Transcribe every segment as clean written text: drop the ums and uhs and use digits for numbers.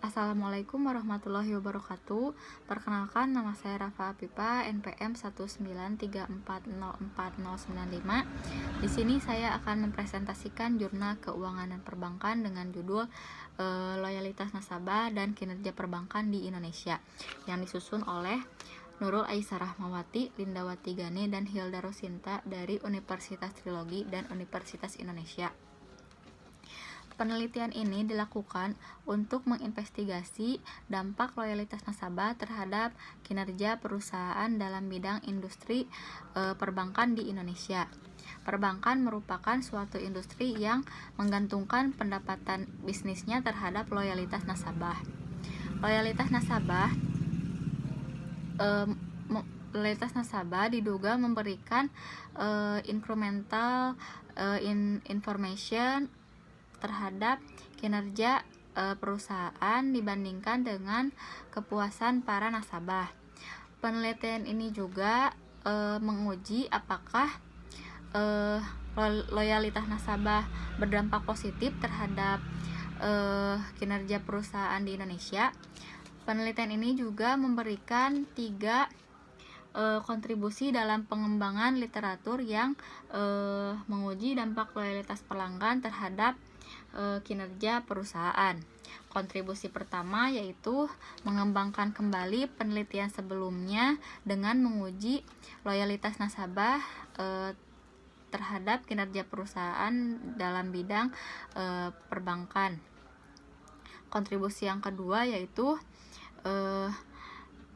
Assalamualaikum warahmatullahi wabarakatuh. Perkenalkan, nama saya Rafa Apipa, NPM 193404095. Di sini saya akan mempresentasikan jurnal keuangan dan perbankan dengan judul Loyalitas Nasabah dan Kinerja Perbankan di Indonesia, yang disusun oleh Nurul Aisyah Rahmawati, Lindawati Gane, dan Hilda Rosinta dari Universitas Trilogi dan Universitas Indonesia. Penelitian ini dilakukan untuk menginvestigasi dampak loyalitas nasabah terhadap kinerja perusahaan dalam bidang industri perbankan di Indonesia. Perbankan merupakan suatu industri yang menggantungkan pendapatan bisnisnya terhadap loyalitas nasabah. Loyalitas nasabah diduga memberikan incremental information terhadap kinerja perusahaan dibandingkan dengan kepuasan para nasabah. Penelitian ini juga menguji apakah loyalitas nasabah berdampak positif terhadap kinerja perusahaan di Indonesia. Penelitian ini juga memberikan 3 kontribusi dalam pengembangan literatur yang menguji dampak loyalitas pelanggan terhadap kinerja perusahaan. Kontribusi pertama yaitu mengembangkan kembali penelitian sebelumnya dengan menguji loyalitas nasabah terhadap kinerja perusahaan dalam bidang perbankan. Kontribusi yang kedua yaitu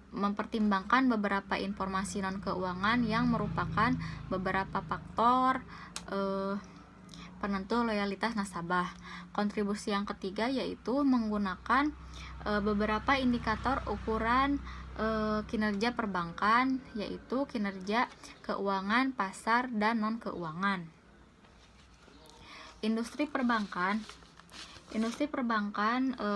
mempertimbangkan beberapa informasi non-keuangan yang merupakan beberapa faktor penentu loyalitas nasabah. Kontribusi yang ketiga yaitu menggunakan beberapa indikator ukuran kinerja perbankan, yaitu kinerja keuangan, pasar, dan non-keuangan. Industri perbankan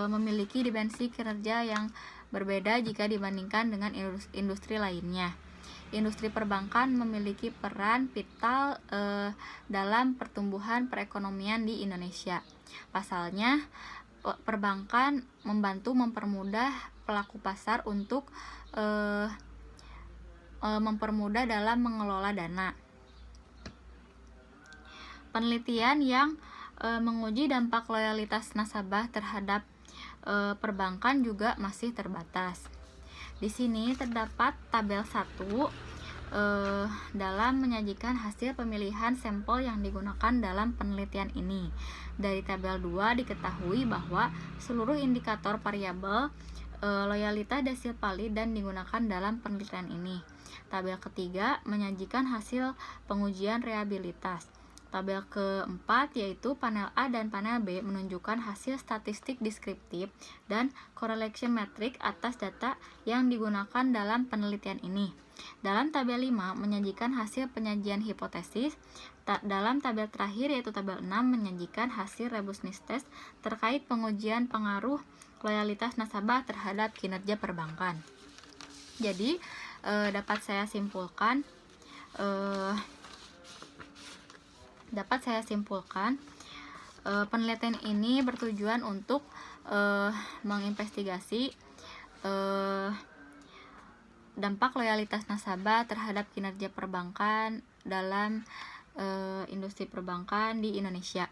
memiliki dimensi kinerja yang berbeda jika dibandingkan dengan industri lainnya. Industri perbankan memiliki peran vital dalam pertumbuhan perekonomian di Indonesia. Pasalnya, perbankan membantu mempermudah pelaku pasar untuk mempermudah dalam mengelola dana. Penelitian yang menguji dampak loyalitas nasabah terhadap perbankan juga masih terbatas. Di sini terdapat tabel 1 dalam menyajikan hasil pemilihan sampel yang digunakan dalam penelitian ini. Dari tabel 2 diketahui bahwa seluruh indikator variabel loyalitas desil valid dan digunakan dalam penelitian ini. Tabel ketiga menyajikan hasil pengujian reliabilitas. Tabel keempat yaitu panel A dan panel B menunjukkan hasil statistik deskriptif dan correlation metric atas data yang digunakan dalam penelitian ini. Dalam tabel 5 menyajikan hasil penyajian hipotesis. Dalam tabel terakhir yaitu tabel 6 menyajikan hasil robustness test terkait pengujian pengaruh loyalitas nasabah terhadap kinerja perbankan. Jadi dapat saya simpulkan penelitian ini bertujuan untuk menginvestigasi dampak loyalitas nasabah terhadap kinerja perbankan dalam industri perbankan di Indonesia.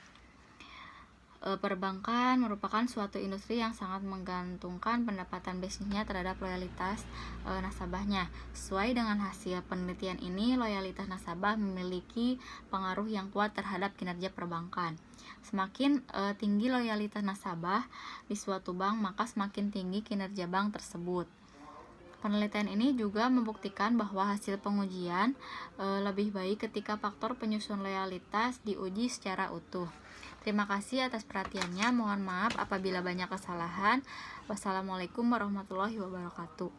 Perbankan merupakan suatu industri yang sangat menggantungkan pendapatan bisnisnya terhadap loyalitas nasabahnya. Sesuai dengan hasil penelitian ini, loyalitas nasabah memiliki pengaruh yang kuat terhadap kinerja perbankan. Semakin tinggi loyalitas nasabah di suatu bank, maka semakin tinggi kinerja bank tersebut. Penelitian ini juga membuktikan bahwa hasil pengujian lebih baik ketika faktor penyusun loyalitas diuji secara utuh. Terima kasih atas perhatiannya. Mohon maaf apabila banyak kesalahan. Wassalamualaikum warahmatullahi wabarakatuh.